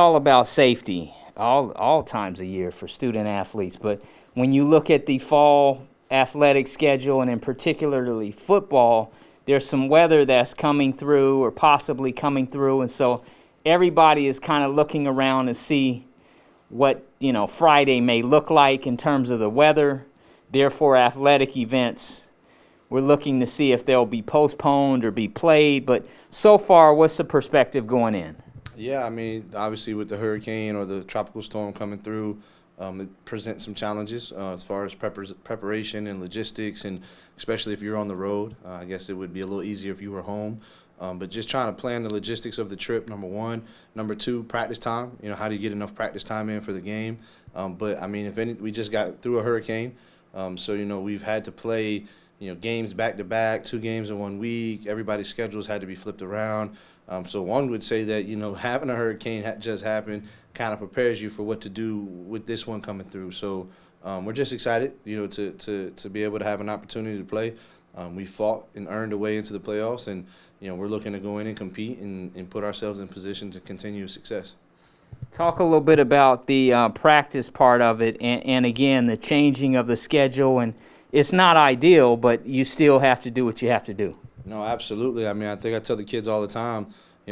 All about safety all times of year for student athletes, but when you look at the fall athletic schedule, and in particularly football, there's some weather that's coming through or possibly coming through, and so everybody is kind of looking around to see what Friday may look like in terms of the weather. Therefore, athletic events, we're looking to see if they'll be postponed or be played. But so far, what's the perspective going in? Yeah, I mean, obviously with the hurricane or the tropical storm coming through, it presents some challenges as far as preparation and logistics, and especially if you're on the road. I guess it would be a little easier if you were home. But just trying to plan the logistics of the trip, number one. Number two, practice time. How do you get enough practice time in for the game? But I mean, we just got through a hurricane, so we've had to play games back to back, 2 games in 1 week. Everybody's schedules had to be flipped around. So one would say that having a hurricane just happened kind of prepares you for what to do with this one coming through. So we're just excited, to be able to have an opportunity to play. We fought and earned a way into the playoffs, and we're looking to go in and compete and put ourselves in position to continue success. Talk a little bit about the practice part of it, and again, the changing of the schedule. And it's not ideal, but you still have to do what you have to do. No, absolutely. I mean, I think I tell the kids all the time,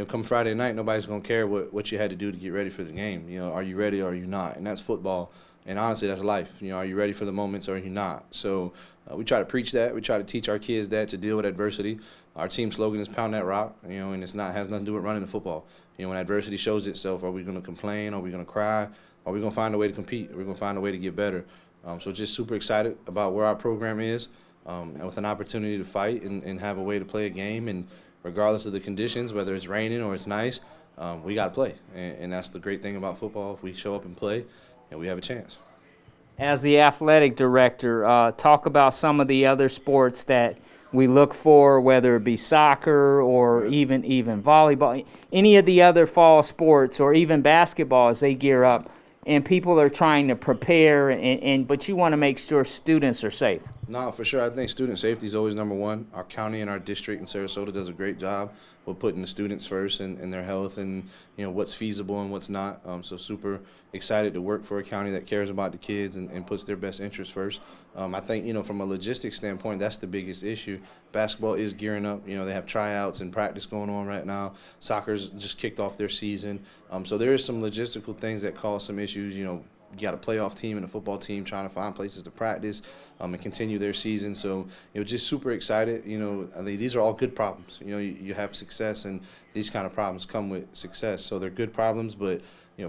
come Friday night, nobody's going to care what you had to do to get ready for the game. Are you ready or are you not? And that's football. And honestly, that's life. Are you ready for the moments or are you not? So we try to preach that. We try to teach our kids that, to deal with adversity. Our team slogan is "Pound That Rock," and has nothing to do with running the football. When adversity shows itself, are we going to complain? Are we going to cry? Are we going to find a way to compete? Are we going to find a way to get better? So just super excited about where our program is, and with an opportunity to fight and have a way to play a game. And regardless of the conditions, whether it's raining or it's nice, we got to play. And that's the great thing about football. If we show up and play, we have a chance. As the athletic director, talk about some of the other sports that we look for, whether it be soccer or even volleyball, any of the other fall sports, or even basketball as they gear up, and people are trying to prepare, but you want to make sure students are safe. No, for sure. I think student safety is always number one. Our county and our district in Sarasota does a great job with putting the students first and their health, and what's feasible and what's not. So super excited to work for a county that cares about the kids and puts their best interests first. I think from a logistics standpoint, that's the biggest issue. Basketball is gearing up. They have tryouts and practice going on right now. Soccer's just kicked off their season. So there is some logistical things that cause some issues. You got a playoff team and a football team trying to find places to practice and continue their season. So, just super excited. I mean, these are all good problems. You have success, and these kind of problems come with success. So they're good problems, but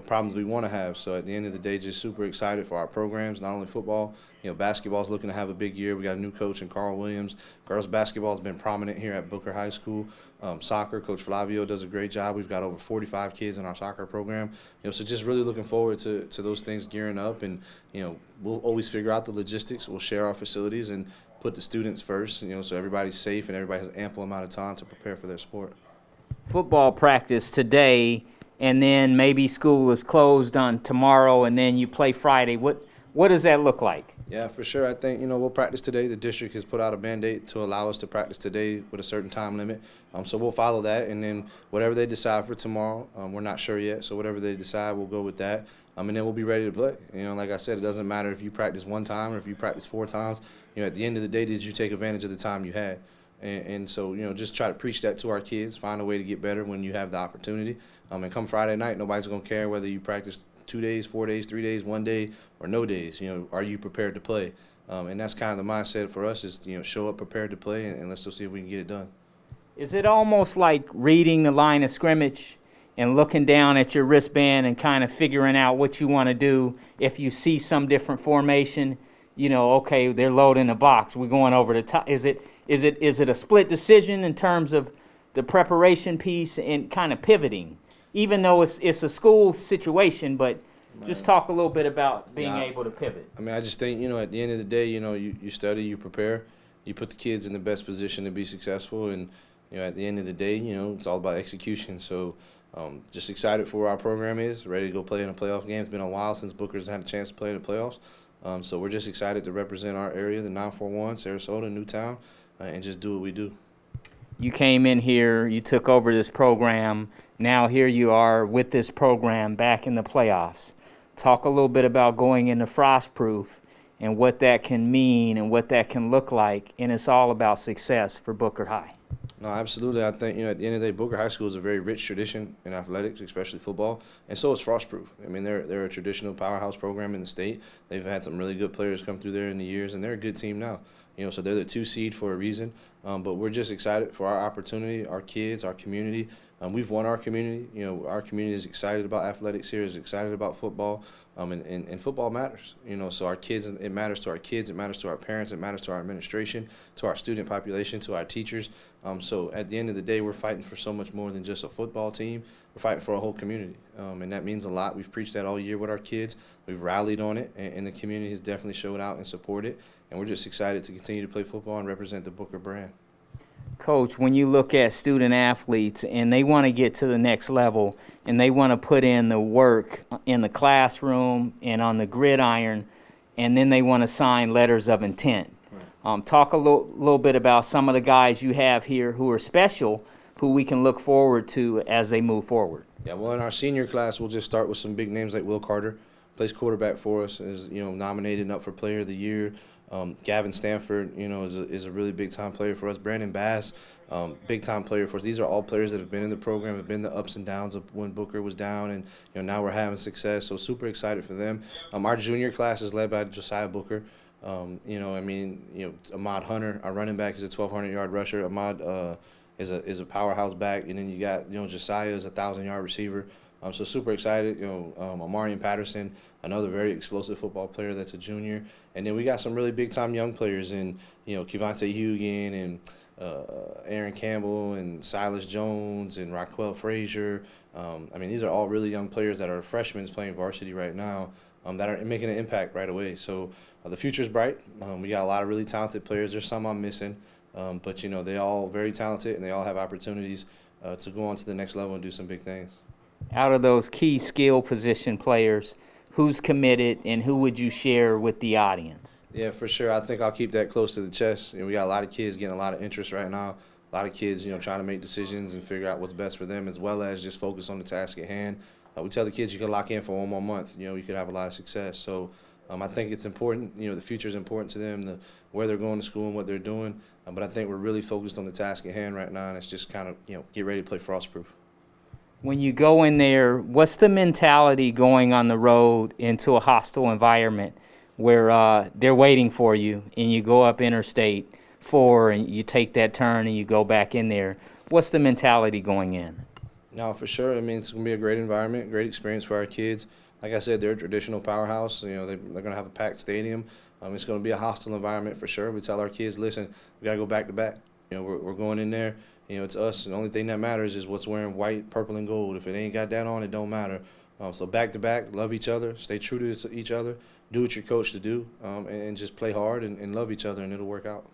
problems we want to have. So at the end of the day, just super excited for our programs, not only football. Basketball is looking to have a big year. We got a new coach in Carl Williams. Girls basketball has been prominent here at Booker High School. Soccer, Coach Flavio does a great job. We've got over 45 kids in our soccer program. So just really looking forward to those things gearing up. And, we'll always figure out the logistics. We'll share our facilities and put the students first, so everybody's safe and everybody has ample amount of time to prepare for their sport. Football practice today, and then maybe school is closed on tomorrow, and then you play Friday. What does that look like? Yeah, for sure. I think, we'll practice today. The district has put out a mandate to allow us to practice today with a certain time limit. So we'll follow that, and then whatever they decide for tomorrow, we're not sure yet. So whatever they decide, we'll go with that. And then we'll be ready to play. Like I said, it doesn't matter if you practice 1 time or if you practice 4 times. At the end of the day, did you take advantage of the time you had? And so, just try to preach that to our kids, find a way to get better when you have the opportunity. And come Friday night, nobody's going to care whether you practice 2 days, 4 days, 3 days, 1 day, or no days. Are you prepared to play? And that's kind of the mindset for us is, show up prepared to play, and let's just see if we can get it done. Is it almost like reading the line of scrimmage and looking down at your wristband and kind of figuring out what you want to do? If you see some different formation, okay, they're loading the box, we're going over the top. Is it a split decision in terms of the preparation piece and kind of pivoting, even though it's a school situation? But just talk a little bit about being able to pivot. I mean, I just think, at the end of the day, you study, you prepare, you put the kids in the best position to be successful, and at the end of the day, it's all about execution. So just excited for where our program is, ready to go play in a playoff game. It's been a while since Booker's had a chance to play in the playoffs. So we're just excited to represent our area, the 941, Sarasota, Newtown, and just do what we do. You came in here, you took over this program, Now here you are with this program back in the playoffs. Talk a little bit about going into Frostproof and what that can mean and what that can look like, and it's all about success for Booker High. No, absolutely. I think, at the end of the day, Booker High School is a very rich tradition in athletics, especially football, and so is Frostproof. I mean, they're a traditional powerhouse program in the state. They've had some really good players come through there in the years, and they're a good team now. So they're the 2 seed for a reason. But we're just excited for our opportunity, our kids, our community. We've won our community. Our community is excited about athletics here, is excited about football, and football matters. So our kids, it matters to our kids, it matters to our parents, it matters to our administration, to our student population, to our teachers. So at the end of the day, we're fighting for so much more than just a football team. We're fighting for a whole community, and that means a lot. We've preached that all year with our kids. We've rallied on it, and the community has definitely showed out and supported. And we're just excited to continue to play football and represent the Booker brand. Coach, when you look at student athletes and they want to get to the next level and they want to put in the work in the classroom and on the gridiron, and then they want to sign letters of intent. Right. Talk a little bit about some of the guys you have here who are special, who we can look forward to as they move forward. Yeah, well, in our senior class, we'll just start with some big names like Will Carter, plays quarterback for us, is nominated and up for Player of the Year. Gavin Stanford, is a really big-time player for us. Brandon Bass, big-time player for us. These are all players that have been in the program, have been the ups and downs of when Booker was down, and now we're having success. So super excited for them. Our junior class is led by Josiah Booker. Ahmad Hunter, our running back, is a 1,200-yard rusher. Ahmad is a powerhouse back, and then you got Josiah is a 1,000-yard receiver. So super excited. Amarian Patterson, another very explosive football player that's a junior. And then we got some really big-time young players in, Kevontae Hugan and Aaron Campbell and Silas Jones and Raquel Frazier. These are all really young players that are freshmen playing varsity right now that are making an impact right away. So the future's bright. We got a lot of really talented players. There's some I'm missing, but they're all very talented and they all have opportunities to go on to the next level and do some big things. Out of those key skill position players, who's committed and who would you share with the audience? Yeah, for sure. I think I'll keep that close to the chest. We got a lot of kids getting a lot of interest right now. A lot of kids, trying to make decisions and figure out what's best for them, as well as just focus on the task at hand. We tell the kids you can lock in for one more month. You could have a lot of success. So I think it's important. The future is important to them, where they're going to school and what they're doing. But I think we're really focused on the task at hand right now, and it's just kind of, get ready to play Frostproof. When you go in there, what's the mentality going on the road into a hostile environment where they're waiting for you and you go up Interstate 4 and you take that turn and you go back in there? What's the mentality going in? No, for sure. It's going to be a great environment, great experience for our kids. Like I said, they're a traditional powerhouse. They're going to have a packed stadium. It's going to be a hostile environment for sure. We tell our kids, listen, we got to go back to back. We're going in there. It's us. The only thing that matters is what's wearing white, purple, and gold. If it ain't got that on, it don't matter. So back to back, love each other, stay true to each other, do what you're coached to do, and just play hard and love each other, and it'll work out.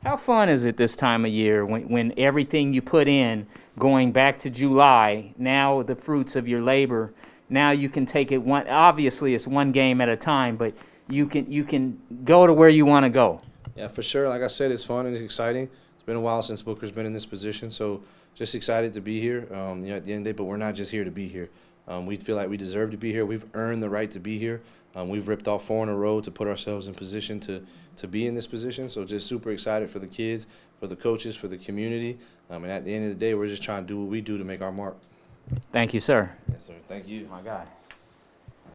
How fun is it this time of year when everything you put in, going back to July, now the fruits of your labor, now you can take it one, obviously it's one game at a time, but you can go to where you want to go. Yeah, for sure. Like I said, it's fun and it's exciting. It's been a while since Booker's been in this position, so just excited to be here. At the end of the day, but we're not just here to be here. We feel like we deserve to be here. We've earned the right to be here. We've ripped off 4 in a row to put ourselves in position to be in this position. So just super excited for the kids, for the coaches, for the community. And at the end of the day, we're just trying to do what we do to make our mark. Thank you, sir. Yes, sir. Thank you. My God.